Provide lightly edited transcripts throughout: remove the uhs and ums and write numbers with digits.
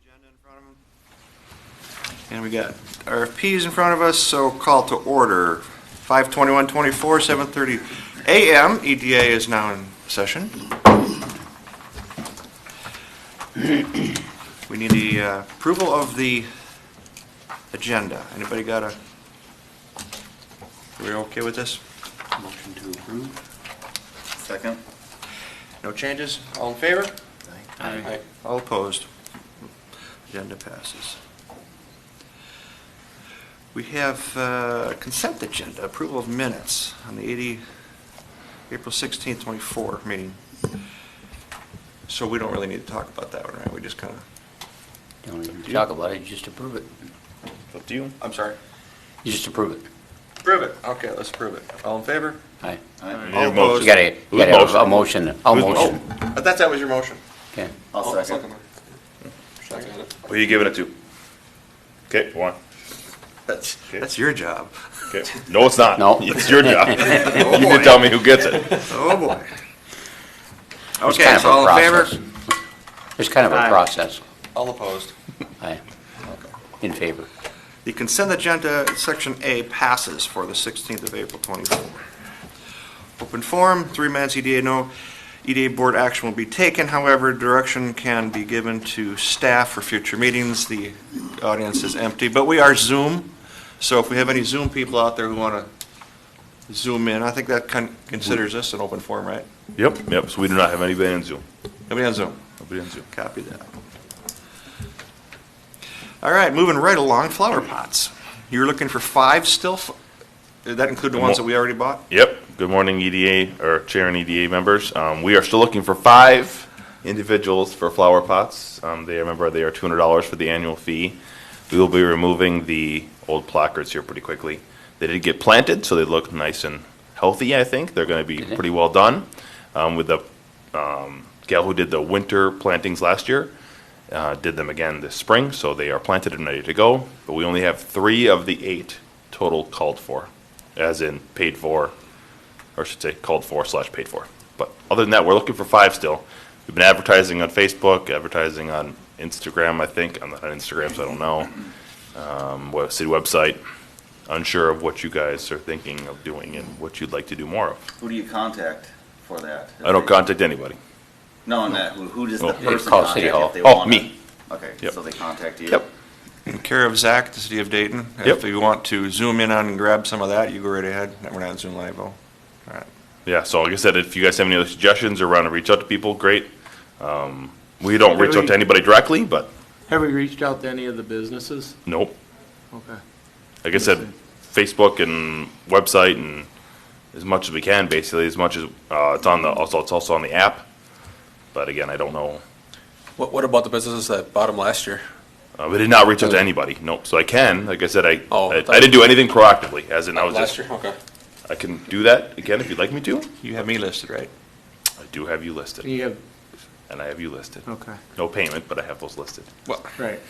agenda in front of them. And we got RFPs in front of us, so call to order. 5/21/24, 7:30 a.m. EDA is now in session. We need the approval of the agenda. Anybody got a... Are we okay with this? Motion to approve. Second. No changes? All in favor? Aye. All opposed? Agenda passes. We have consent agenda, approval of minutes on the April 16th, 24 meeting. So we don't really need to talk about that one, right? We just kind of... Don't even talk about it, you just approve it. Up to you. I'm sorry? You just approve it. Approve it. Okay, let's approve it. All in favor? Aye. All opposed? You gotta have a motion. A motion. Oh, I thought that was your motion. Okay. I'll second. Second it. Who are you giving it to? Okay, one. That's your job. Okay. No, it's not. No. It's your job. You need to tell me who gets it. Oh, boy. There's Okay, kind of so a all in favor? process. There's kind of a process. All opposed? Aye. In favor. The consent agenda, section A, passes for the 16th of April, 24. Open forum, 3 minutes, EDA, no EDA board action will be taken. However, direction can be given to staff for future meetings. The audience is empty, but we are Zoom. So if we have any Zoom people out there who want to Zoom in, I think that considers this an open forum, right? Yep. So we do not have anybody on Zoom. Nobody on Zoom? Nobody on Zoom. Copy that. All right, moving right along, flower pots. You're looking for 5 still? Did that include the ones that we already bought? Yep. Good morning, EDA, or Chair and EDA members. We are still looking for 5 individuals for flower pots. They are $200 for the annual fee. We will be removing the old placards here pretty quickly. They did get planted, so they look nice and healthy, I think. They're going to be pretty well done. With the gal who did the winter plantings last year, did them again this spring, so they are planted and ready to go. But we only have 3 of the 8 total called for, as in paid for, or I should say called for / paid for. But other than that, we're looking for 5 still. We've been advertising on Facebook, advertising on Instagram, I think. I'm not on Instagram, so I don't know. City website. Unsure of what you guys are thinking of doing and what you'd like to do more of. Who do you contact for that? I don't contact anybody. No, on that, who does the Oh. person Call contact City Hall. if they Oh, wanna? me. Okay, Yep. so they contact you? Yep. In care of Zach, the city of Dayton. Yep. If you want to zoom in on and grab some of that, you go right ahead. We're not on Zoom Live, though. All right. Yeah, so like I said, if you guys have any other suggestions or want to reach out to people, great. We don't reach out to anybody directly, but Have we reached out to any of the businesses? nope. Okay. Like I said, Facebook and website and as much as we can, basically, as much as it's also on the app. But again, I don't know. What about the businesses that bought them last year? We did not reach out to anybody. Nope. So I can, like I said, I Oh, didn't do anything proactively, as in I was Last just. year? Okay. I can do that again if you'd like me to. You have me listed, right? I do have you listed, You have, and I have you listed. okay, No payment, but I have those listed. right.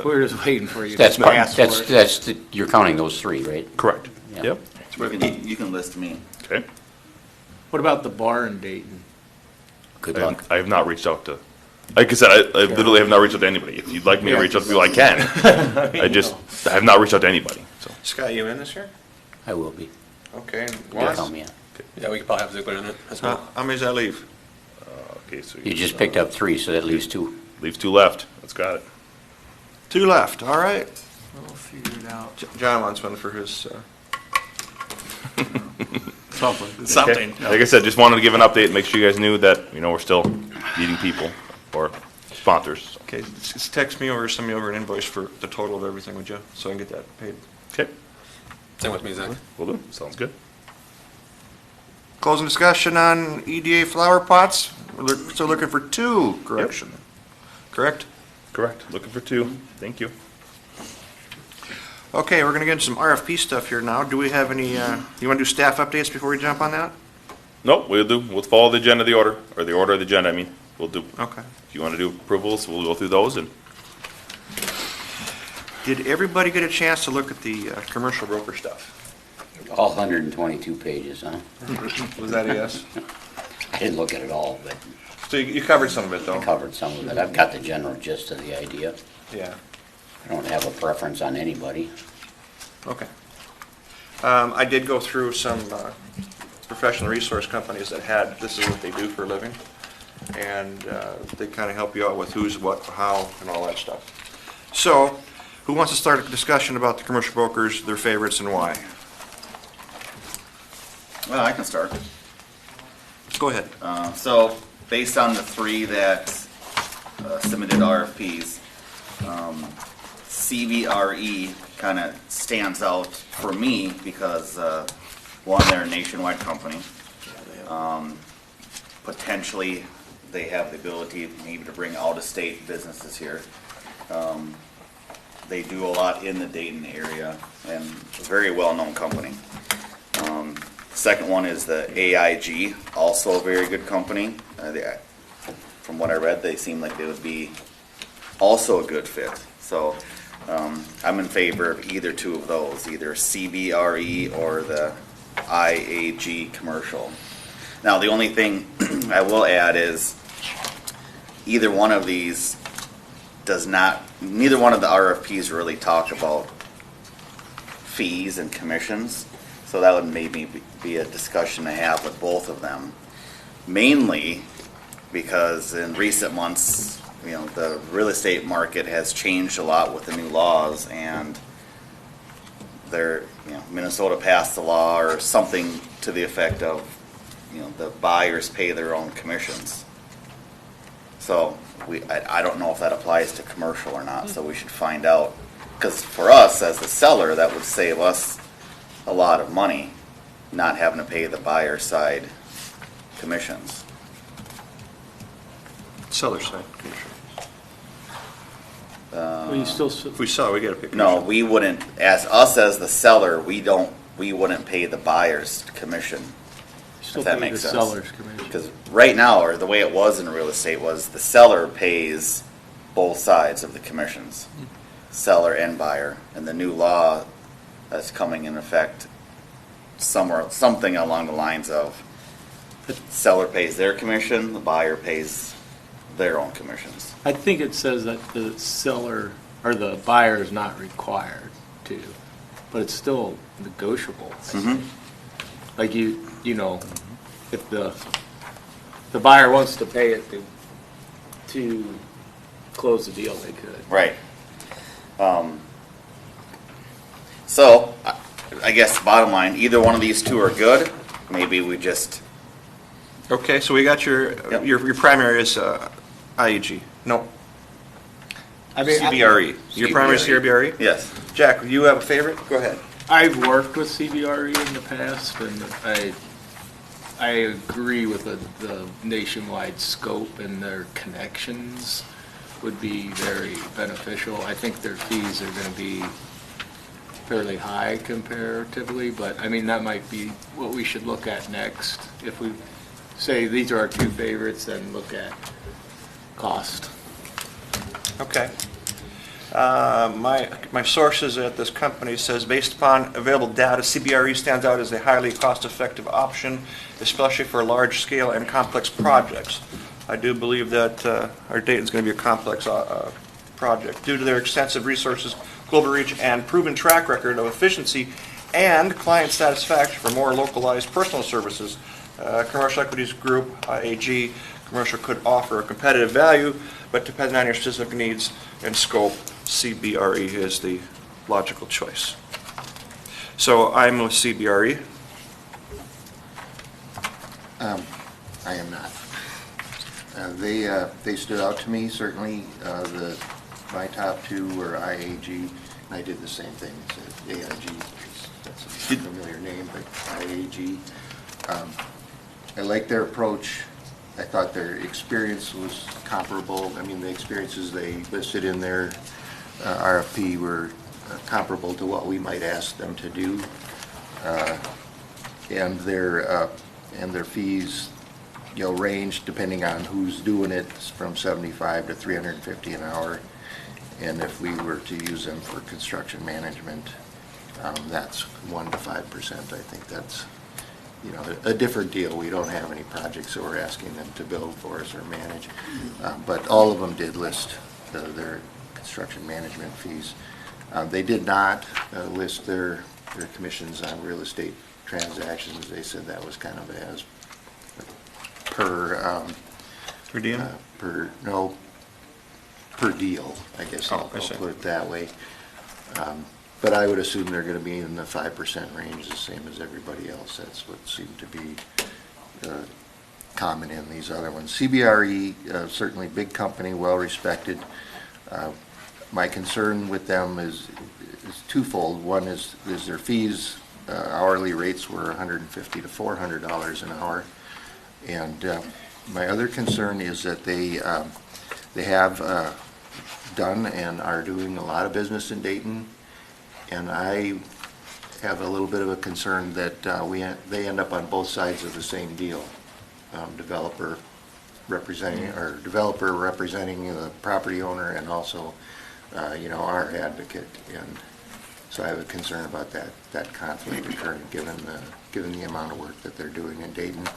We're just waiting for you That's to part, ask for it. you're counting those 3, right? Correct. Yeah. Yep. You can list me. Okay. What about the bar in Dayton? Good I luck. have not reached out to, like I said, I literally have not reached out to anybody. If you'd like me to reach out to people, I can. I have not reached out to anybody, so. Scott, you in this year? I will be. Okay. and Yeah, Waz? count me in. Yeah, we could probably have Ziegler in it as well. How many does that leave? Okay, so You just picked up 3, so that leaves 2. leaves 2 left. Let's got it. 2 left, all right. We'll figure it out. John wants one for his, Something. Okay. Like I said, just wanted to give an update, make sure you guys knew that, we're still needing people or sponsors. okay, just text me or send me over an invoice for the total of everything, would you? So I can get that paid. Okay, Same with me, Zach. will do. Sounds good. Closing discussion on EDA flower pots. We're still looking for 2, correction. Correct? Correct. Looking for 2. Thank you. Okay, we're gonna get into some RFP stuff here now. Do we have any, you wanna do staff updates before we jump on that? Nope, we'll do. We'll follow the agenda of the order, or the order of the agenda, I mean. We'll do. Okay. If you want to do approvals, we'll go through those and. Did everybody get a chance to look at the commercial broker stuff? All 122 pages, huh? Was that a yes? I didn't look at it all, but So you covered some of it, I though? covered some of it. I've got the general gist of the idea. Yeah. I don't have a preference on anybody. Okay. I did go through some professional resource companies that had, this is what they do for a living, and they kind of help you out with who's, what, how, and all that stuff. So, who wants to start a discussion about the commercial brokers, their favorites, and why? Well, I can start. Go ahead. So, based on the three that submitted RFPs, CBRE kind of stands out for me because, one, they're a nationwide company. Potentially, they have the ability maybe to bring out-of-state businesses here. They do a lot in the Dayton area and a very well-known company. Second one is the AIG, also a very good company. From what I read, they seem like they would be also a good fit. So I'm in favor of either two of those, either CBRE or the IAG commercial. Now, the only thing I will add is either one of these neither one of the RFPs really talk about fees and commissions. So that would maybe be a discussion to have with both of them. Mainly because in recent months, the real estate market has changed a lot with the new laws, and Minnesota passed a law or something to the effect of, the buyers pay their own commissions. So I don't know if that applies to commercial or not, so we should find out. Because for us, as the seller, that would save us a lot of money, not having to pay the buyer side commissions. Seller side commission. Well, you still, If we sell, we get a pick. No, we wouldn't, as the seller, we wouldn't pay the buyer's commission. still that pay makes the sense. seller's commission. Because right now, or the way it was in real estate, was the seller pays both sides of the commissions, seller and buyer. And the new law that's coming in effect, something along the lines of the seller pays their commission, the buyer pays their own commissions. I think it says that the seller or the buyer is not required to, but it's still negotiable. I think. Like if the buyer wants to pay it to close the deal, they could. Right. So, I guess bottom line, either one of these two are good. Maybe we just, Okay, so we got your primary is IAG. No, I mean, CBRE. Your primary is CBRE? yes. Jack, you have a favorite? Go ahead. I've worked with CBRE in the past, and I agree with the nationwide scope, and their connections would be very beneficial. I think their fees are going to be fairly high comparatively, but I mean, that might be what we should look at next. If we say these are our two favorites, then look at cost. Okay. My sources at this company says, based upon available data, CBRE stands out as a highly cost-effective option, especially for large-scale and complex projects. I do believe that our Dayton's going to be a complex project. Due to their extensive resources, global reach, and proven track record of efficiency and client satisfaction for more localized personal services, Commercial Equities Group, IAG, Commercial could offer a competitive value, but depending on your specific needs and scope, CBRE is the logical choice. So I'm with CBRE. I am not. They stood out to me, certainly. My top two were IAG, and I did the same thing. It's AIG, that's a familiar name, but IAG. I like their approach. I thought their experience was comparable. I mean, the experiences they listed in their RFP were comparable to what we might ask them to do. And their fees, range depending on who's doing it, from $75 to $350 an hour. And if we were to use them for construction management, that's 1% to 5%. I think that's you know, a different deal. We don't have any projects that we're asking them to build for us or manage. But all of them did list their construction management fees. They did not list their commissions on real estate transactions. They said that was kind of as per, Per diem? per deal, I guess I'll I see. put it that way. But I would assume they're gonna be in the 5% range, the same as everybody else. That's what seemed to be common in these other ones. CBRE, certainly big company, well-respected. My concern with them is twofold. One is their fees, hourly rates were $150 to $400 an hour. And my other concern is that they have done and are doing a lot of business in Dayton. And I have a little bit of a concern that they end up on both sides of the same deal. Developer representing the property owner, and also, our advocate. And so I have a concern about that conflict occurring, given the amount of work that they're doing in Dayton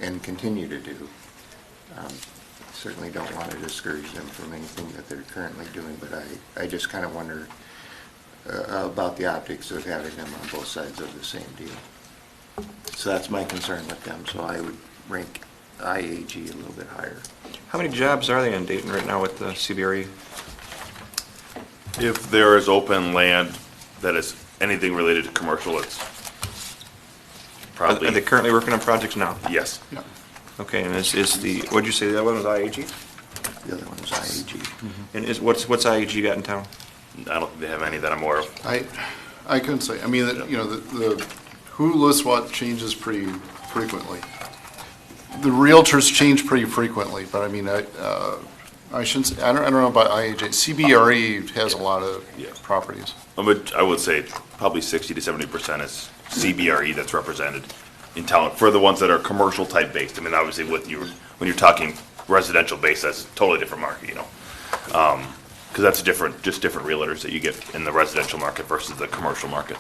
and continue to do. Certainly don't want to discourage them from anything that they're currently doing, but I just kind of wonder about the optics of having them on both sides of the same deal. So that's my concern with them, so I would rank IAG a little bit higher. How many jobs are they in Dayton right now with the CBRE? If there is open land that is anything related to commercial, it's Are they probably, currently working on projects now? yes. Okay, and is the, what'd you say, the other one was IAG? The other one is IAG. And what's IAG got in town? I don't think they have any that I'm aware of. I couldn't say. I mean, the who lists what changes pretty frequently. The realtors change pretty frequently, but I mean, I shouldn't say, I don't know about IAJ. CBRE has a lot of properties. I would say probably 60 to 70% is CBRE that's represented in town for the ones that are commercial type based. I mean, obviously when you're talking residential based, that's a totally different market, because that's just different realtors that you get in the residential market versus the commercial market.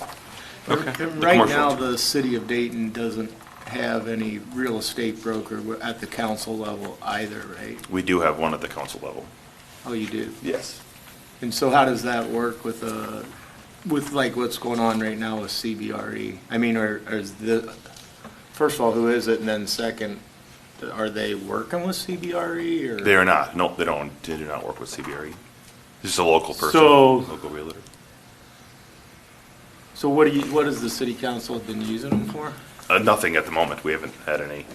Okay. And right commercial now, ones. the city of Dayton doesn't have any real estate broker at the council level either, right? We do have one at the council level. Oh, you do? Yes. And so how does that work with like what's going on right now with CBRE? I mean, first of all, who is it? And then second, are they working with CBRE or? They are not. No, they do not work with CBRE. Just a local person, So- local realtor. So what has the city council been using them for? Nothing at the moment. We haven't had any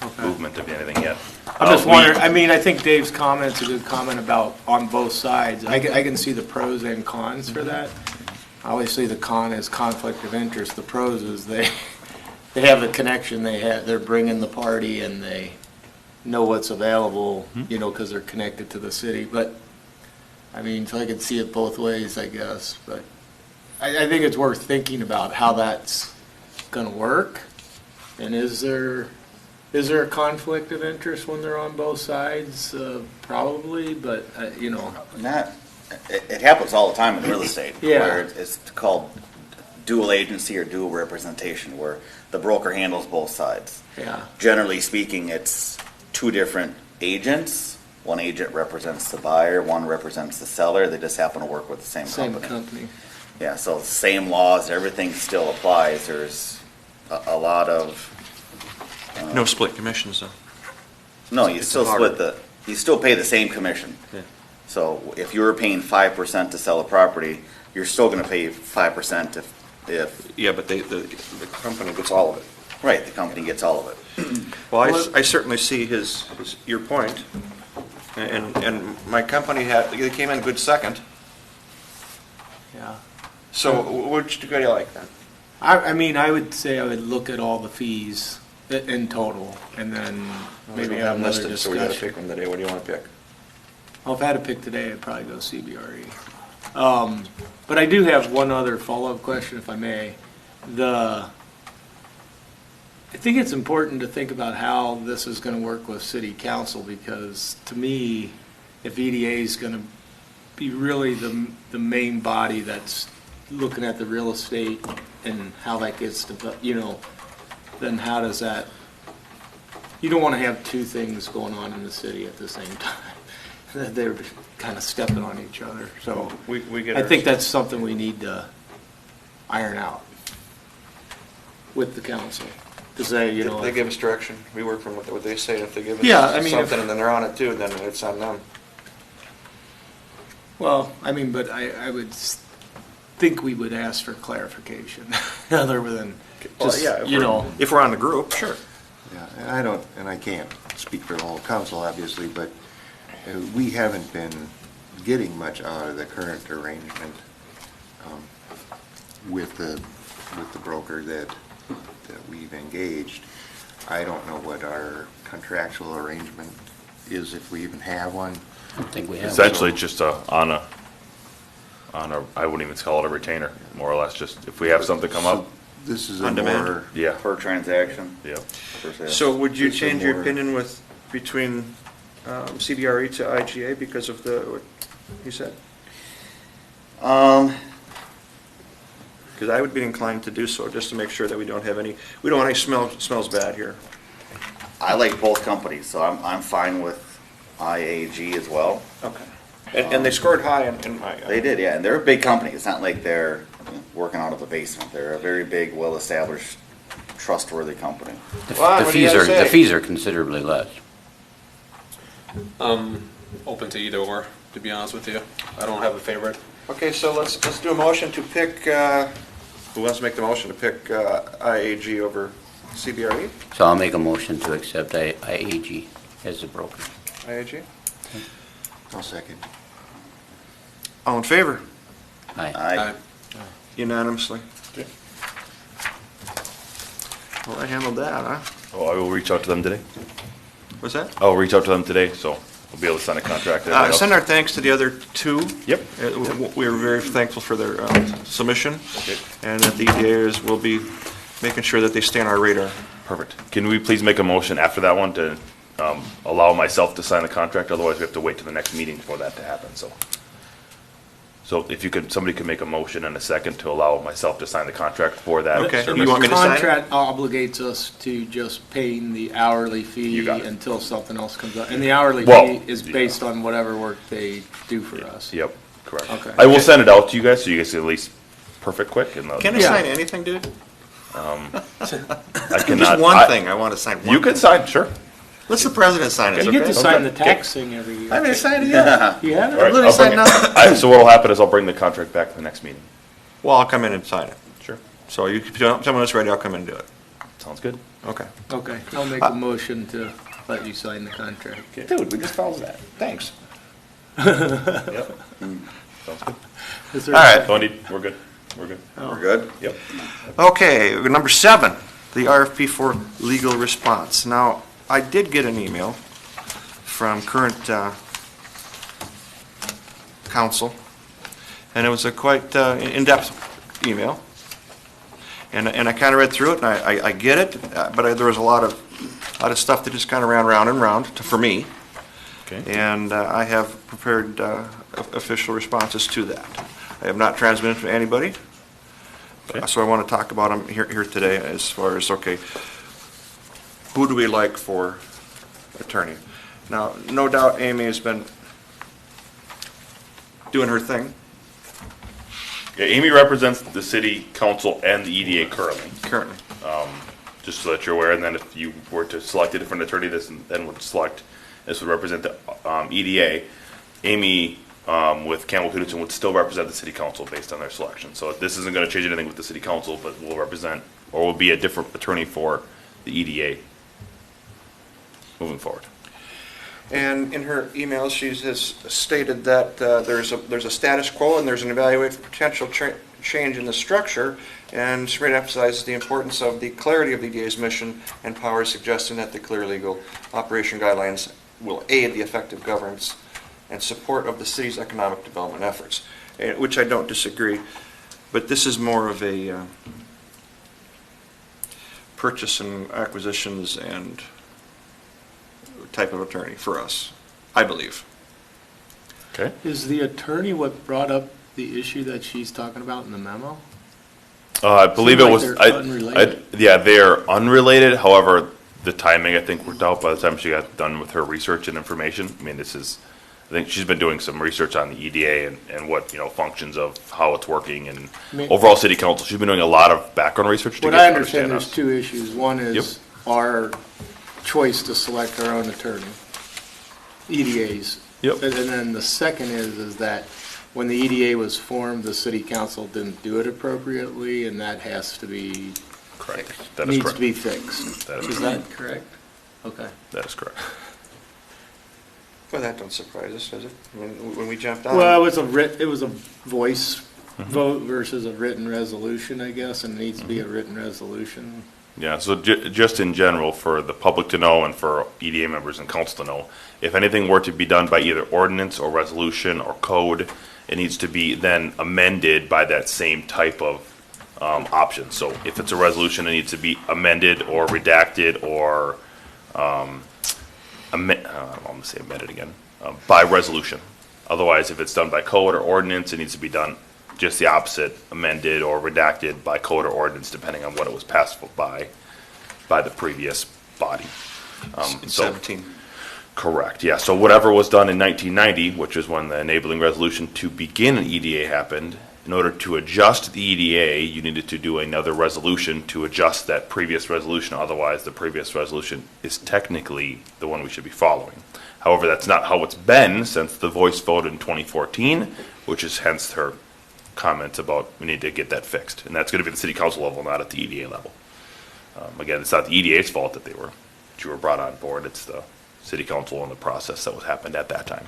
Okay. movement of anything yet. I'm just We- wondering, I mean, I think Dave's comment's a good comment about on both sides. I can see the pros and cons for that. Obviously, the con is conflict of interest. The pros is they have the connection, they're bringing the party and they know what's available, because they're connected to the city. But, I mean, so I can see it both ways, I guess. But I think it's worth thinking about how that's gonna work. And is there a conflict of interest when they're on both sides? Probably, but, It happens all the time in real estate. Yeah. Where it's called dual agency or dual representation, where the broker handles both sides. yeah. Generally speaking, it's two different agents. One agent represents the buyer, one represents the seller. They just happen to work with the same Same company. company. Yeah, so same laws, everything still applies. There's a lot of, No split commissions, though. no, you It's still hard. you still pay the same commission. Yeah. So if you were paying 5% to sell a property, you're still gonna pay 5% if, Yeah, but the company gets all of it. right, the company gets all of it. Well, I certainly see your point, and my company they came in good second, Yeah. so which do you like then? I mean, I would say I would look at all the fees in total, and then maybe have another listed, so we gotta discussion. pick one today. What do you want to pick? Well, if I had to pick today, I'd probably go CBRE. But I do have one other follow-up question, if I may. I think it's important to think about how this is gonna work with city council, because to me, if EDA is gonna be really the main body that's looking at the real estate and how that gets to, then how does that, you don't want to have two things going on in the city at the same time. They're kind of stepping on each other, so We get I our- think that's something we need to iron out with the council, to say, you know. They give us direction. We work from what they say. If they give Yeah, I us mean, something if- and then they're on it too, then it's on them. Well, I mean, but I would think we would ask for clarification, other than just, you know. If we're on the group, sure. Yeah, and I don't, and I can't speak for the whole council, obviously, but we haven't been getting much out of the current arrangement with the broker that we've engaged. I don't know what our contractual arrangement is, if we even have one. I don't think we have. Essentially, just on a, I wouldn't even call it a retainer, more or less, just if we have something come up, This is On a demand? more, yeah, Per transaction, yeah. per sale. So would you It's a change your more- opinion between CBRE to IGA because of what you said? Because I would be inclined to do so, just to make sure that we don't have any smells bad here. I like both companies, so I'm fine with IAG as well. Okay. And they scored high in my. They did, yeah, and they're a big company. It's not like they're working out of the basement. They're a very big, well-established, trustworthy company. Well, The what do you fees gotta are, the say? fees are considerably less. Open to either or, to be honest with you. I don't have a favorite. Okay, so let's do a motion to pick, who wants to make the motion to pick IAG over CBRE? So I'll make a motion to accept IAG as the broker. IAG? I'll second. All in favor? Aye. I Unanimously. Well, I handled that, huh? Oh, I will reach out to them today. What's that? I'll reach out to them today, so we'll be able to sign a contract. and everything Send else. our thanks to the other two. Yep. We are very thankful for their submission, Okay. and that the EDAs will be making sure that they stay on our radar. Perfect. Can we please make a motion after that one to allow myself to sign the contract? Otherwise, we have to wait till the next meeting for that to happen, so. So if you could, somebody could make a motion and a second to allow myself to sign the contract for that. Okay. service. You want me to sign it? Contract obligates us to just paying the hourly You fee got it. until something else comes up. And the hourly Well, fee is based on whatever work they do for us. Yep, correct. Okay. I will send it out to you guys, so you guys can at least perfect quick and. Can I Yeah. sign anything, dude? I Just cannot. one thing, I want to sign one. You can sign, sure. Let's the president sign it, You get okay? to sign the Okay. tax thing every year. I haven't signed it yet. You have All right, it? literally I'll bring signed nothing. So what'll happen is I'll bring the contract back to the next meeting. Well, I'll come in and sign it. Sure. So you, tell me when it's ready, I'll come in and do it. Sounds good. Okay. Okay, I'll make a motion to let you sign the contract. Dude, we just followed that. Thanks. Yep. Sounds good. Is there All a right. second? Don't need, we're good. We're good. We're good? Yep. Okay, number 7, the RFP for legal response. Now, I did get an email from current council, and it was a quite in-depth email. And I kind of read through it, and I get it, but there was a lot of stuff that just kind of ran round and round for me. Okay. And I have prepared official responses to that. I have not transmitted to anybody, Okay. so I want to talk about them here today as far as, okay, who do we like for attorney? Now, no doubt Amy has been doing her thing Yeah, Amy represents the city council and the EDA currently, currently. just so that you're aware. And then if you were to select a different attorney, this then would select, this would represent the EDA. Amy with Campbell Peterson would still represent the city council based on their selection. So this isn't going to change anything with the city council, but will represent, or will be a different attorney for the EDA moving forward. And in her email, she has stated that there's a status quo and there's an evaluate for potential change in the structure, and she really emphasizes the importance of the clarity of the EDA's mission and powers, suggesting that the clear legal operation guidelines will aid the effective governance and support of the city's economic development efforts, which I don't disagree, but this is more of a purchase and acquisitions and type of attorney for us, I believe. Okay. Is the attorney what brought up the issue that she's talking about in the memo? I believe it Seem like was, they're unrelated. yeah, they're unrelated, however, the timing, I think, worked out by the time she got done with her research and information. I mean, I think she's been doing some research on the EDA and what, functions of how it's working and mean- overall city council. She's been doing a lot of background research to What get I to understand, understand there's us. two issues. One is our choice to select our own attorney, EDA's. Yep. And then the second is that when the EDA was formed, the city council didn't do it appropriately, and that has to be, Correct. That is needs to correct. be fixed. That is Is that correct? Okay. That is correct. Well, that don't surprise us, does it? When we jumped on. Well, it was a voice vote versus a written resolution, I guess, and it needs to be a written resolution. Yeah, so just in general, for the public to know and for EDA members and council to know, if anything were to be done by either ordinance or resolution or code, it needs to be then amended by that same type of option. So if it's a resolution, it needs to be amended or redacted or, I'm gonna say amended again, by resolution. Otherwise, if it's done by code or ordinance, it needs to be done just the opposite, amended or redacted by code or ordinance, depending on what it was passed by the previous body. In So- 17. Correct, yeah. So whatever was done in 1990, which is when the enabling resolution to begin an EDA happened, in order to adjust the EDA, you needed to do another resolution to adjust that previous resolution. Otherwise, the previous resolution is technically the one we should be following. However, that's not how it's been since the voice vote in 2014, which is hence her comments about we need to get that fixed. And that's going to be at the city council level, not at the EDA level. Again, it's not the EDA's fault that you were brought on board. It's the city council and the process that was happened at that time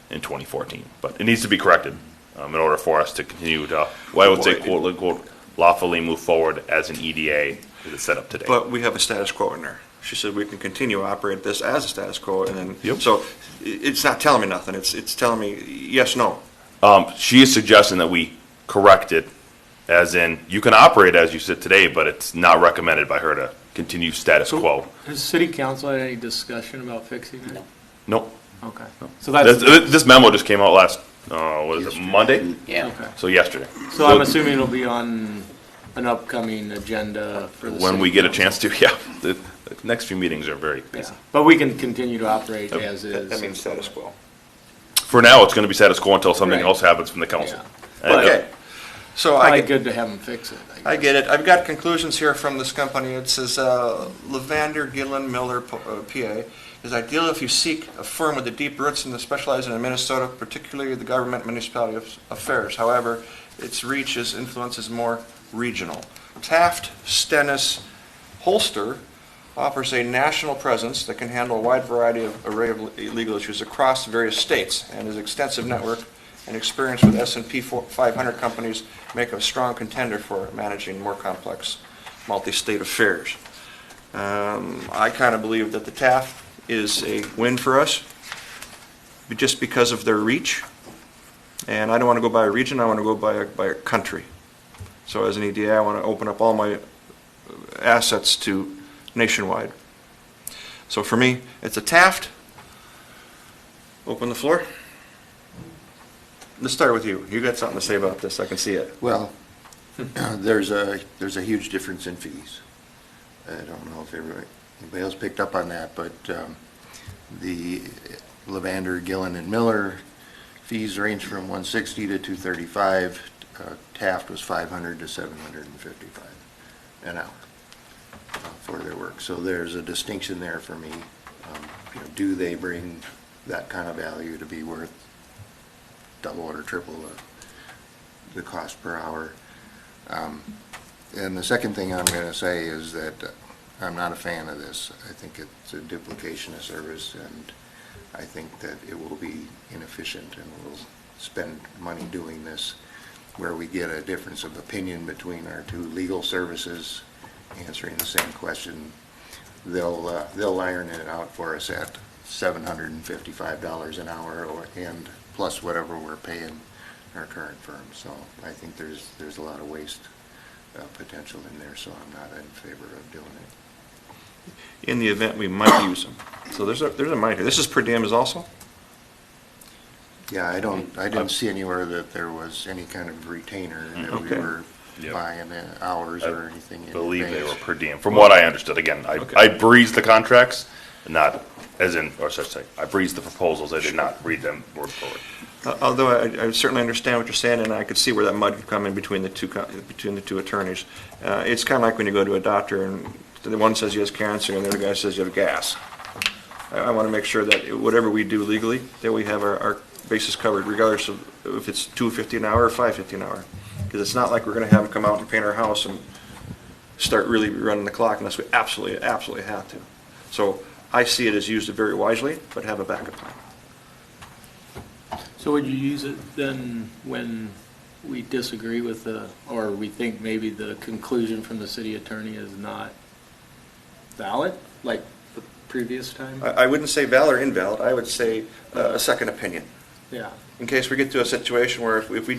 in 2014. But it needs to be corrected in order for us to continue to, well, I would say, quote unquote, lawfully move forward as an EDA as it's set up today. But we have a status quo in there. She said we can continue to operate this as a status quo, and then, Yep. so it's not telling me nothing. It's telling me yes, no. She is suggesting that we correct it, as in, you can operate as you sit today, but it's not recommended by her to continue status quo. Has city council had any discussion about fixing it? Nope. Okay. So that's, This memo just came out last, what is it, Monday? Yeah. okay. So yesterday. So I'm assuming it'll be on an upcoming agenda for the When city we get a council. chance to, yeah. The next few meetings are very busy. Yeah. But we can continue to operate as is. That means status quo. For now, it's gonna be status quo until something Right. else happens from the council. Yeah. And, Okay. So Probably good to have them fix it. I get it. I've got conclusions here from this company. It says, Levander, Gillen, Miller, PA, is ideal if you seek a firm with the deep roots and specializing in Minnesota, particularly the government municipality affairs. However, its reach, its influence is more regional. Taft, Stennis, Holster offers a national presence that can handle a wide array of legal issues across various states, and his extensive network and experience with S&P 500 companies make a strong contender for managing more complex multi-state affairs. I kind of believe that the Taft is a win for us, just because of their reach. And I don't want to go by a region, I want to go by a country. So as an EDA, I want to open up all my assets to nationwide. So for me, it's a Taft. Open the floor. Let's start with you. You got something to say about this, I can see it. Well, there's a huge difference in fees. I don't know if anybody else picked up on that, but the Levander, Gillen, and Miller fees range from $160 to $235. Taft was $500 to $755 an hour for their work. So there's a distinction there for me. Do they bring that kind of value to be worth double or triple the cost per hour? And the second thing I'm going to say is that I'm not a fan of this. I think it's a duplication of service, and I think that it will be inefficient, and we'll spend money doing this where we get a difference of opinion between our two legal services answering the same question. They'll iron it out for us at $755 an hour, and plus whatever we're paying our current firm. So I think there's a lot of waste potential in there, so I'm not in favor of doing it. In the event we might use them. So there's a might here. This is per diem is also? Yeah, I didn't see anywhere that there was any kind of retainer, that we Okay. were Yep. buying hours or anything in Believe they were advance. per diem, from what I understood. Again, Okay. I breezed the contracts, not as in, or such say, I breezed the proposals, I did not read them word for word. Although I certainly understand what you're saying, and I could see where that mud could come in between the two attorneys. It's kind of like when you go to a doctor and the one says you have cancer and the other guy says you have gas. I want to make sure that whatever we do legally, that we have our bases covered regardless of if it's $2.50 an hour or $5.50 an hour. Because it's not like we're going to have them come out and paint our house and start really running the clock unless we absolutely have to. So I see it as used very wisely, but have a backup plan. So would you use it then when we disagree with or we think maybe the conclusion from the city attorney is not valid, like the previous time? I wouldn't say valid or invalid, I would say a second opinion. Yeah. In case we get to a situation where if we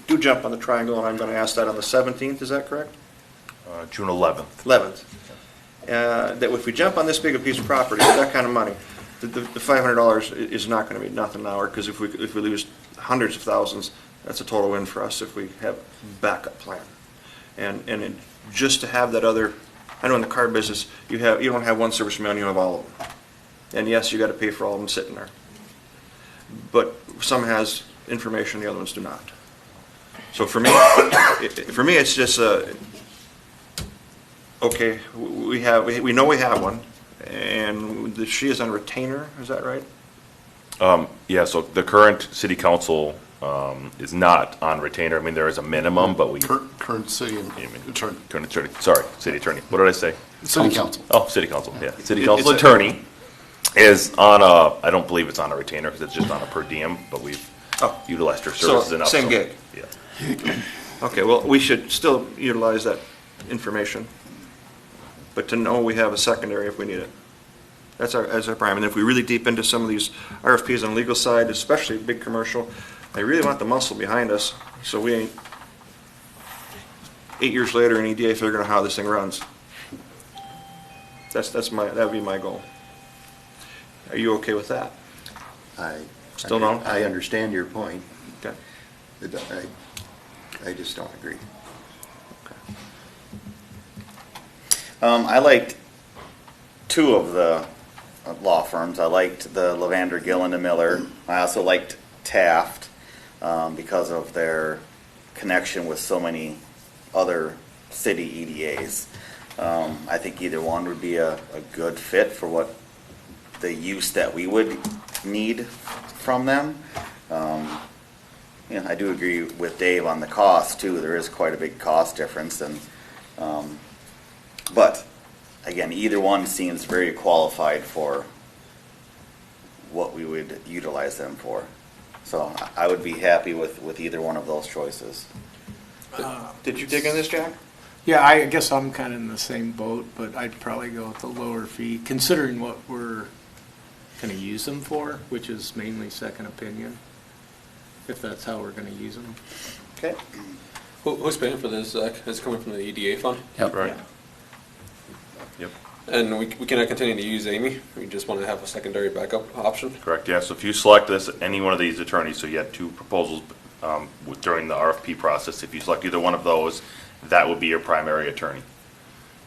do jump on the triangle, and I'm going to ask that on the 17th, is that correct? June 11th. 11th. That if we jump on this big a piece of property, with that kind of money, the $500 is not going to be nothing an hour, because if we lose hundreds of thousands, that's a total win for us if we have backup plan. And just to have that other, I know in the car business, you don't have one service manual, you have all of them. And yes, you got to pay for all of them sitting there. But some has information, the other ones do not. So for me, it's just okay. We know we have one, and she is on retainer. Is that right? Yeah, so the current city council is not on retainer. I mean, there is a minimum, but we. Current city attorney, Current attorney, sorry, city attorney. What did I say? city council. Oh, city council, yeah. City It- council it's attorney is on I don't believe it's on a retainer because it's just on a per diem, but we've Oh. utilized her So, services enough. same so- gig. Yeah. Okay. Well, we should still utilize that information, but to know we have a secondary if we need it. That's our prime. And if we really deep into some of these RFPs on the legal side, especially big commercial, I really want the muscle behind us, so we ain't 8 years later in EDA figuring out how this thing runs. That would be my goal. Are you okay with that? Still no? I understand your point. Okay. I just don't agree. I liked two of the law firms. I liked the Levander, Gillen, and Miller. I also liked Taft because of their connection with so many other city EDAs. I think either one would be a good fit for what the use that we would need from them. I do agree with Dave on the cost too. There is quite a big cost difference, and but again, either one seems very qualified for what we would utilize them for. So I would be happy with either one of those choices. Did you dig in this, Jack? Yeah, I guess I'm kind of in the same boat, but I'd probably go with the lower fee, considering what we're going to use them for, which is mainly second opinion, if that's how we're going to use them. Okay. Who's paying for this, Zach? Is it coming from the EDA fund? Yep. Right. Yep, And we cannot continue to use Amy? We just want to have a secondary backup option? correct, yeah. So if you select this, any one of these attorneys, so you had two proposals during the RFP process, if you select either one of those, that would be your primary attorney.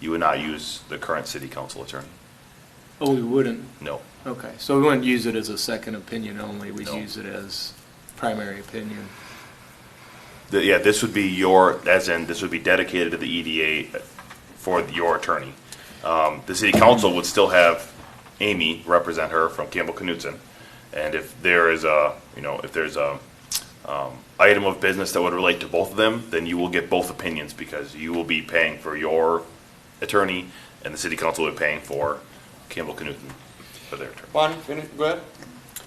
You would not use the current city council attorney. Oh, we wouldn't? No. Okay, so we wouldn't use it as a second opinion only, we'd No. use it as primary opinion. Yeah, this would be this would be dedicated to the EDA for your attorney. The city council would still have Amy represent her from Campbell Knutson. And if there is if there's a item of business that would relate to both of them, then you will get both opinions because you will be paying for your attorney and the city council will be paying for Campbell Knutson for their attorney. Juan, go ahead.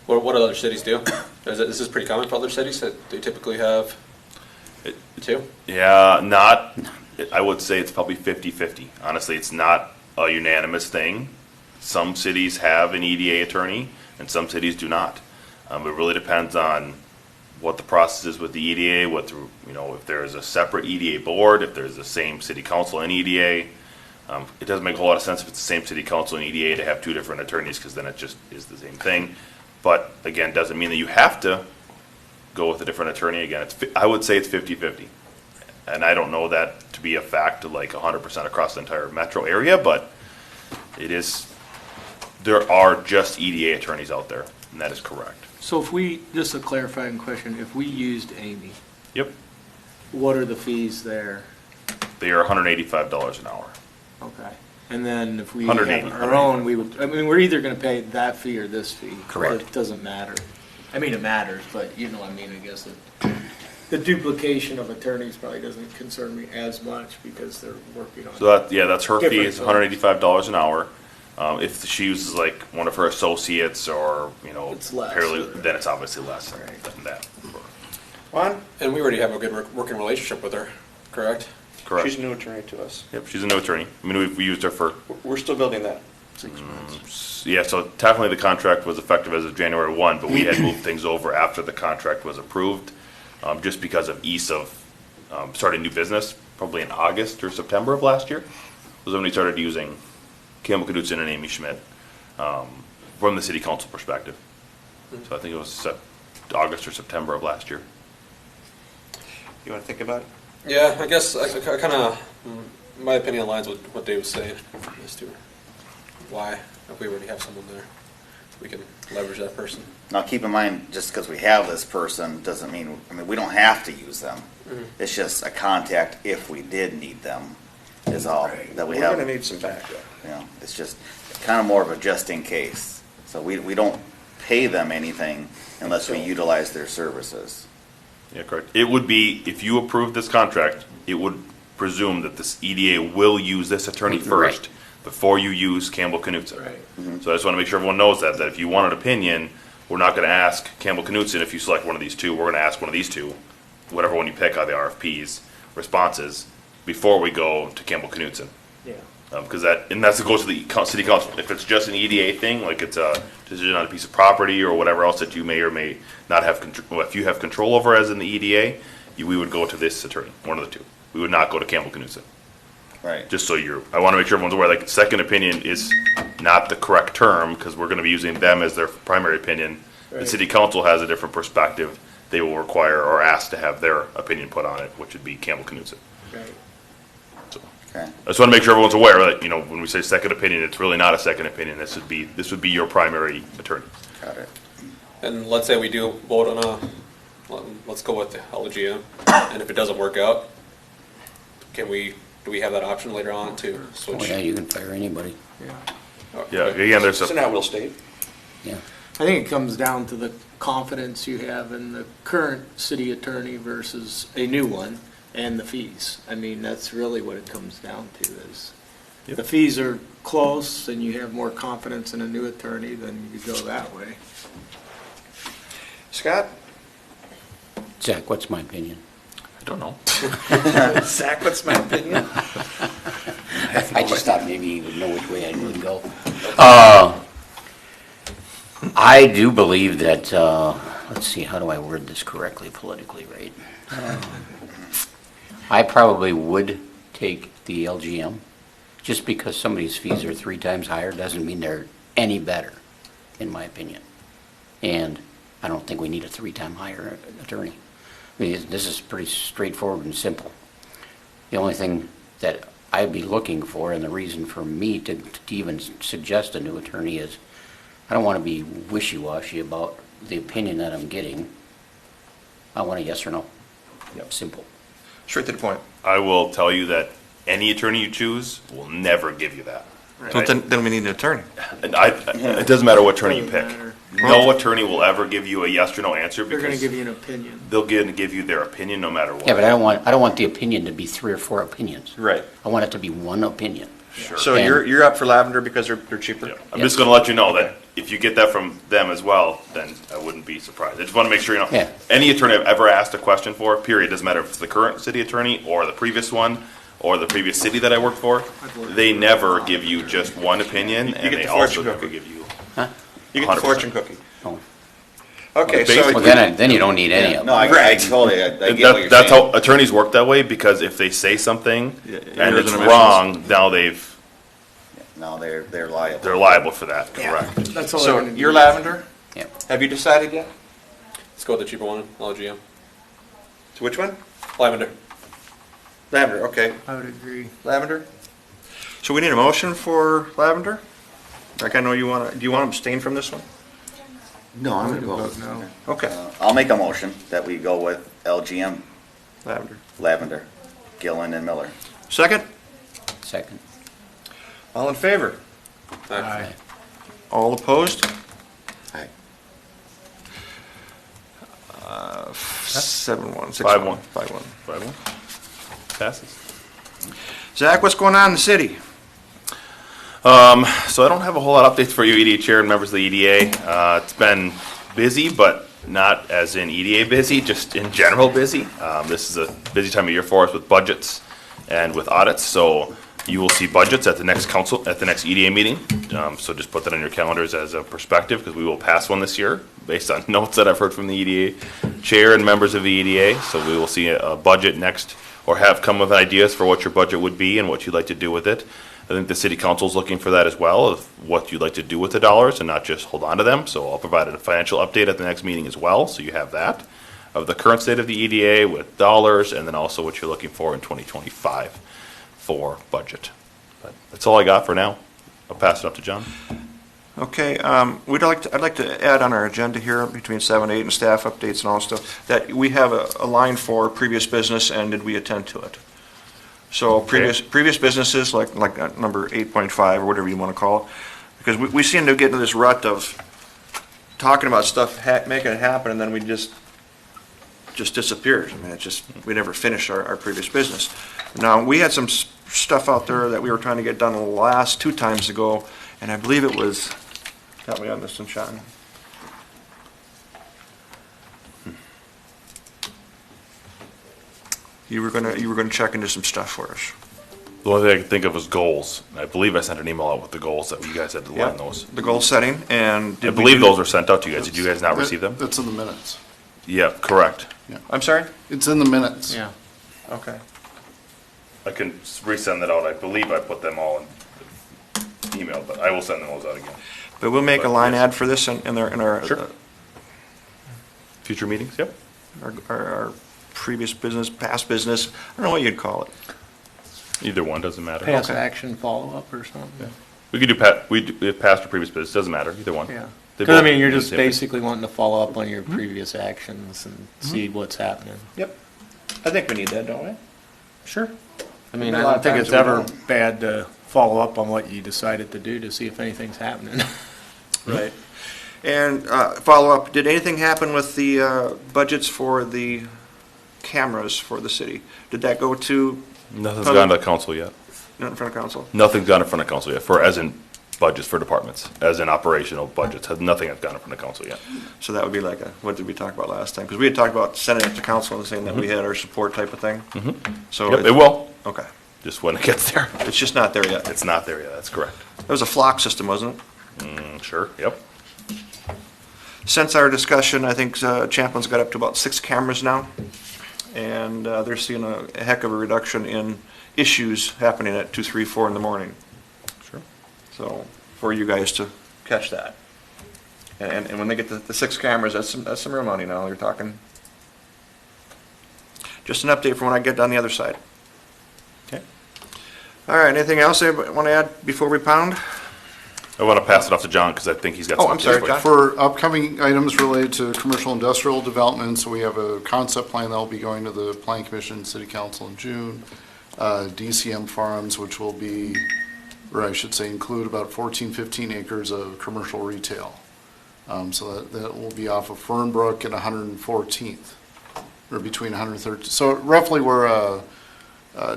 What do other cities do? This is pretty common for other cities that they typically have two? Yeah, I would say it's probably 50-50. Honestly, it's not a unanimous thing. Some cities have an EDA attorney and some cities do not. It really depends on what the process is with the EDA, if there's a separate EDA board, if there's the same city council and EDA. It doesn't make a whole lot of sense if it's the same city council and EDA to have two different attorneys because then it just is the same thing. But again, doesn't mean that you have to go with a different attorney. Again, I would say it's 50-50. And I don't know that to be a fact like 100% across the entire metro area, but it is, there are just EDA attorneys out there, and that is correct. So if we, just a clarifying question, if we used Amy, Yep. what are the fees there? They are $185 an hour. Okay. And then if we have 180, our own, we would, I mean, we're either gonna pay that fee or this fee. Correct. It doesn't matter. I mean, it matters, but you know, I mean, I guess the duplication of attorneys probably doesn't concern me as much because they're working on. So that, yeah, that's her fee, Different is things. $185 an hour. If she uses like one of her associates or, you know, It's less. then it's obviously less Right. than that. Juan? And we already have a good working relationship with her, correct? Correct. She's a new attorney to us. Yep, she's a new attorney. I mean, we used her for, We're still building that. 6 months. yeah, so technically the contract was effective as of January 1, but we had moved things over after the contract was approved, just because of ease of starting new business, probably in August or September of last year, was when we started using Campbell Knudsen and Amy Schmidt from the city council perspective. So I think it was August or September of last year. You want to think about it? Yeah, I guess I kind of, my opinion aligns with what Dave was saying as to why, if we already have someone there, we can leverage that person. Now, keep in mind, just because we have this person doesn't mean, I mean, we don't have to use them. It's just a contact if we did need them, is all that we We're have. going to need some backup. You know, it's just kind of more of a just in case. So we don't pay them anything unless we utilize their services. Yeah, correct. It would be, if you approve this contract, it would presume that this EDA will use this attorney Right. first before you use Campbell Knudsen. Right. So I just want to make sure everyone knows that if you want an opinion, we're not going to ask Campbell Knudsen if you select one of these two. We're going to ask one of these two, whatever one you pick out of the RFPs, responses, before we go to Campbell Knudsen. Yeah. Because that goes to the city council. If it's just an EDA thing, like it's a decision on a piece of property or whatever else that you may or may not have control, if you have control over as in the EDA, we would go to this attorney, one of the two. We would not go to Campbell Knudsen. Right. Just so I want to make sure everyone's aware, like, second opinion is not the correct term, because we're going to be using them as their primary opinion. The Right. city council has a different perspective. They will require or ask to have their opinion put on it, which would be Campbell Knudsen. Right. So, Okay. I just want to make sure everyone's aware that, you know, when we say second opinion, it's really not a second opinion. This would be your primary attorney. Got it. And let's say we do vote on let's go with the LGM, and if it doesn't work out, do we have that option later on to Oh, switch? yeah, you can fire anybody. Yeah. Yeah, again, there's It's an at-will state. Yeah. I think it comes down to the confidence you have in the current city attorney versus a new one and the fees. I mean, that's really what it comes down to is if the fees are close and you have more confidence in a new attorney, then you go that way. Scott? Zach, what's my opinion? I don't know. Zach, what's my opinion? I just thought maybe you would know which way I would go. I do believe that, let's see, how do I word this correctly, politically, right? I probably would take the LGM. Just because somebody's fees are 3 times higher doesn't mean they're any better, in my opinion. And I don't think we need a 3-time higher attorney. I mean, this is pretty straightforward and simple. The only thing that I'd be looking for, and the reason for me to even suggest a new attorney is, I don't want to be wishy-washy about the opinion that I'm getting. I want a yes or no. Yep. Simple. Straight to the point. I will tell you that any attorney you choose will never give you that. So then we need an attorney. And it doesn't matter what attorney you Doesn't pick. matter. No attorney will ever give you a yes or no answer They're gonna because give you an opinion. they'll give you their opinion no matter what. Yeah, but I don't want the opinion to be 3 or 4 opinions. Right. I want it to be one opinion. Sure. So And- you're up for Lavender because they're cheaper? Yeah. I'm just going to let you know that if you get that from them as well, then I wouldn't be surprised. I just want to make sure, you know, Yeah. any attorney I've ever asked a question for, period, doesn't matter if it's the current city attorney or the previous one or the previous city that I worked for, they never give you just one opinion, You and get they the also fortune never cookie. give you. You get the 100%. fortune cookie. Oh. Okay, so Basically- Well, then you don't need any of No, them. I totally, I get what you're That's saying. how attorneys work that way, because if they say something Yeah, and errors it's and omissions. wrong, now No, they're liable. they're liable for that, correct? That's all So they're gonna do. you're Lavender? Yeah. Have you decided yet? Let's go with the cheaper one, LGM. To which one? Lavender. Lavender, okay. I would agree. Lavender? So we need a motion for lavender? Like, I know you want to, do you want to abstain from this one? No, I'm I'm gonna gonna vote. vote no. Okay, I'll make a motion that we go with LGM, lavender. Lavender, Gillen and Miller. Second? Second. All in favor? Aye. All opposed? Aye. 7-1, 6-1. 5-1. 5-1. 5-1. Passes. Zach, what's going on in the city? So I don't have a whole lot of updates for you, EDA Chair and members of the EDA. It's been busy, but not as in EDA busy, just in general busy. This is a busy time of year for us with budgets and with audits, so you will see budgets at the next EDA meeting. So just put that on your calendars as a perspective, because we will pass one this year based on notes that I've heard from the EDA Chair and members of the EDA. So we will see a budget next, or have come with ideas for what your budget would be and what you'd like to do with it. I think the city council is looking for that as well, of what you'd like to do with the dollars and not just hold on to them. So I'll provide a financial update at the next meeting as well, so you have that, of the current state of the EDA with dollars, and then also what you're looking for in 2025 for budget. But that's all I got for now. I'll pass it up to John. Okay, I'd like to add on our agenda here, between 7 and 8 and staff updates and all stuff, that we have a line for previous business and did we attend to it? So previous businesses, like number 8.5 or whatever you want to call it, because we seem to get into this rut of talking about stuff, making it happen, and then we just disappears. I mean, it's just, we never finish our previous business. Now, we had some stuff out there that we were trying to get done the last 2 times ago, and I believe it was, got me on this one, Sean. You were gonna check into some stuff for us. The only thing I can think of was goals. I believe I sent an email out with the goals that you guys had to line those. The goal setting, and I believe those were sent out to you guys. Did you guys not receive them? That's in the minutes. Yeah, correct. I'm sorry? It's in the minutes. Yeah. Okay. I can resend that out. I believe I put them all in email, but I will send those out again. But we'll make a But, line yes. ad for this in our, Sure. Future meetings, yep. our previous business, past business, I don't know what you'd call it. Either one, doesn't matter. Pass Okay. action follow-up or something? We could do past or previous business, doesn't matter, either one. Yeah. They Because, I both mean, you're mean the just same thing. basically wanting to follow up on your previous actions and see what's happening. Yep. I think we need that, don't we? Sure. I mean, Been a I lot don't of think times it's we ever don't. bad to follow up on what you decided to do to see if anything's happening. Right. And follow up, did anything happen with the budgets for the cameras for the city? Did that go to, Nothing's gone to council yet. not in front of council? Nothing's gone in front of council yet, as in budgets for departments, as in operational budgets. Nothing has gone in front of council yet. So that would be like what did we talk about last time? Because we had talked about sending it to council and saying that we had our support type of thing. So Yep, it will, Okay. just when it gets there. It's just not there yet. It's not there yet, that's correct. It was a flock system, wasn't it? Sure, yep. Since our discussion, I think Champlin's got up to about 6 cameras now, and they're seeing a heck of a reduction in issues happening at 2, 3, 4 in the morning. Sure. So, for you guys to catch that. And when they get the 6 cameras, that's some real money now, you're talking. Just an update from when I get down the other side. Okay. All right, anything else anybody want to add before we pound? I want to pass it off to John, because I think he's got Oh, some. I'm sorry, updates John. for you. For upcoming items related to commercial industrial development, so we have a concept plan that will be going to the Plan Commission, City Council in June. DCM Farms, which will be, or I should say include about 14, 15 acres of commercial retail. So that will be off of Fernbrook and 114th, or between 113th. So roughly where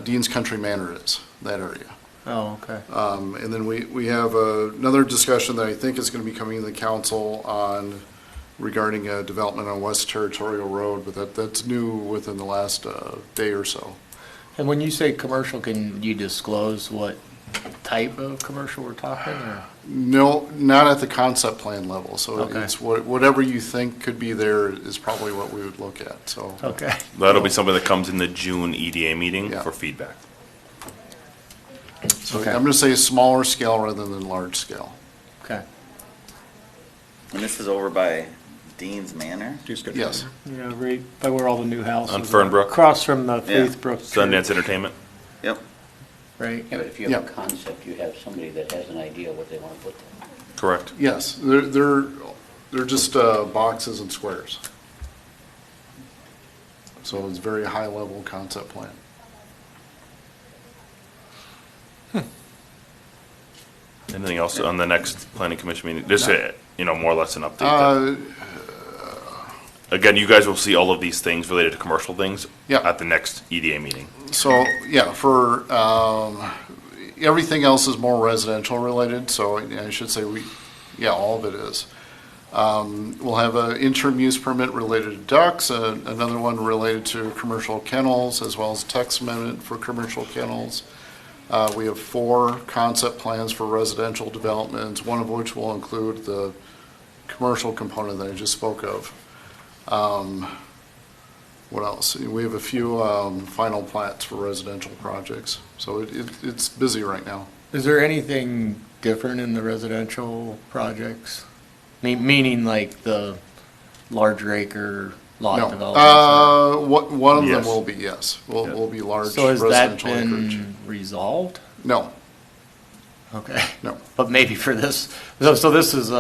Dean's Country Manor is, that area. Oh, okay. And then we have another discussion that I think is going to be coming to the council on regarding development on West Territorial Road, but that's new within the last day or so. And when you say commercial, can you disclose what type of commercial we're talking, or? No, not at the concept plan level. So Okay. it's whatever you think could be there is probably what we would look at, so. Okay. That'll be something that comes in the June EDA meeting Yeah. for feedback. So Okay. I'm going to say smaller scale rather than large scale. Okay. And this is over by Dean's Manor? Yes. Yeah, right by where all the new houses. On Fernbrook? Across from the Faith Brook Church. Sundance Entertainment. Yep. Right. Yeah, but if you have a Yeah. concept, you have somebody that has an idea what they want to put there. Correct. Yes, they're just boxes and squares. So it's very high-level concept plan. Anything else on the next planning commission meeting? Just, more or less an update. Again, you guys will see all of these things related to commercial things Yeah. at the next EDA meeting. So, yeah, for, everything else is more residential related, so I should say all of it is. We'll have an interim use permit related to ducks, another one related to commercial kennels, as well as text amendment for commercial kennels. We have 4 concept plans for residential developments, one of which will include the commercial component that I just spoke of. What else? We have a few final plats for residential projects, so it's busy right now. Is there anything different in the residential projects? Meaning like the larger acre lot No, developments? one of them Yes. will be, yes, will be large So has that residential acreage. been resolved? No, Okay. no. But maybe for this, so this is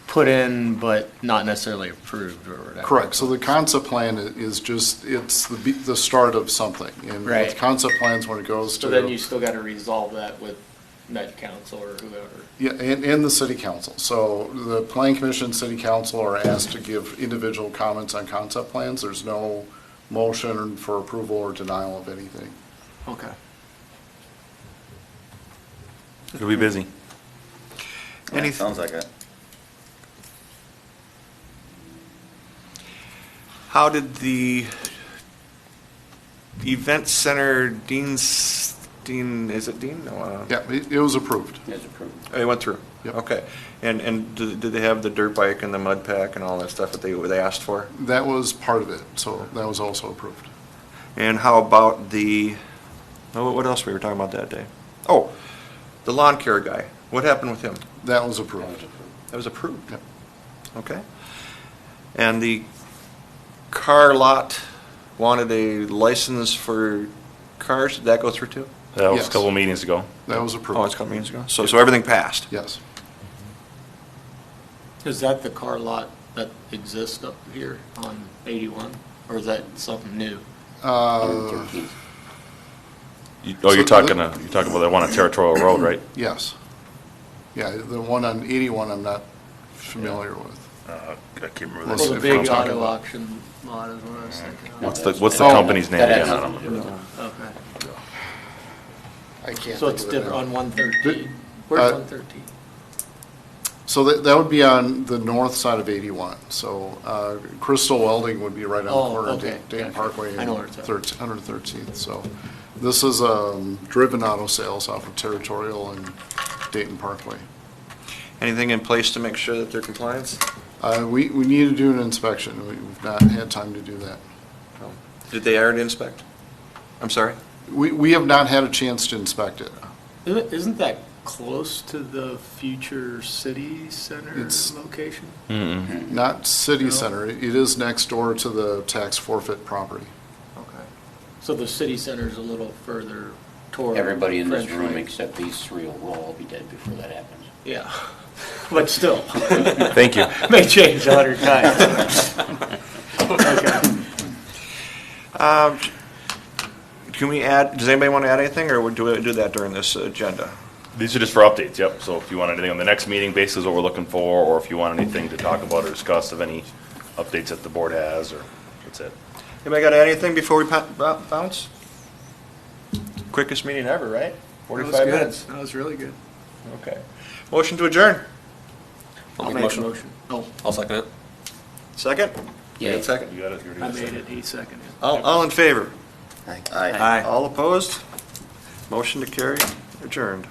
put in but not necessarily approved or whatever. Correct, so the concept plan is just, it's the start of something. And with Right. concept plans, when it goes to. So then you still got to resolve that with Met Council or whoever. Yeah, and the city council. So the planning commission, city council are asked to give individual comments on concept plans. There's no motion for approval or denial of anything. Okay. It'll be busy. Any- Sounds like it. How did the event center, Dean, is it Dean? No, Yeah, it was approved. As approved. it went through? Yep. Okay. And did they have the dirt bike and the mud pack and all that stuff that they asked for? That was part of it, so that was also approved. And how about what else we were talking about that day? Oh, the lawn care guy. What happened with him? That was approved. That was approved? Yep. Okay. And the car lot wanted a license for cars. Did that go through too? That was Yes. a couple meetings ago. That was approved. Oh, it's a couple meetings ago. So everything passed? Yes. Is that the car lot that exists up here on 81? Or is that something new? 13th. You're talking about that one on Territorial Road, right? Yes. Yeah, the one on 81 I'm not familiar with. I can't remember Well, this. Well, the if we're big talking auto about- auction lot is what I was thinking of. What's the Oh, company's name that has again? I nothing don't to do know. with it. Okay. I can't So think it's of it different now. on 113? Where's 113? So that would be on the north side of 81. So Crystal Welding would be right on the Oh, corner of okay, Dayton gotcha. Parkway I know where and it's at. 113th. So this is driven auto sales off of Territorial and Dayton Parkway. Anything in place to make sure that they're compliant? We need to do an inspection. We've not had time to do that. Did they already inspect? I'm sorry? We have not had a chance to inspect it. Isn't that close to the future city center It's- location? Not city No. center. It is next door to the tax forfeit property. Okay. So the city center's a little further toward. Everybody in this French room Lake. except these 3 will all be dead before that happens. Yeah, but still, Thank you. may change 100 times. Okay. Can we add, does anybody want to add anything, or would we do that during this agenda? These are just for updates, yep. So if you want anything on the next meeting, basically is what we're looking for, or if you want anything to talk about or discuss of any updates that the board has, or that's it. Anybody got to add anything before we bounce? Quickest meeting ever, right? 45 minutes. That was really good. Okay. Motion to adjourn. I'll make a motion. Oh, I'll second it. Second? Yeah. Second. You got it? You already I got made second. it, he seconded. All in favor? Aye. All opposed? Motion to carry, adjourned.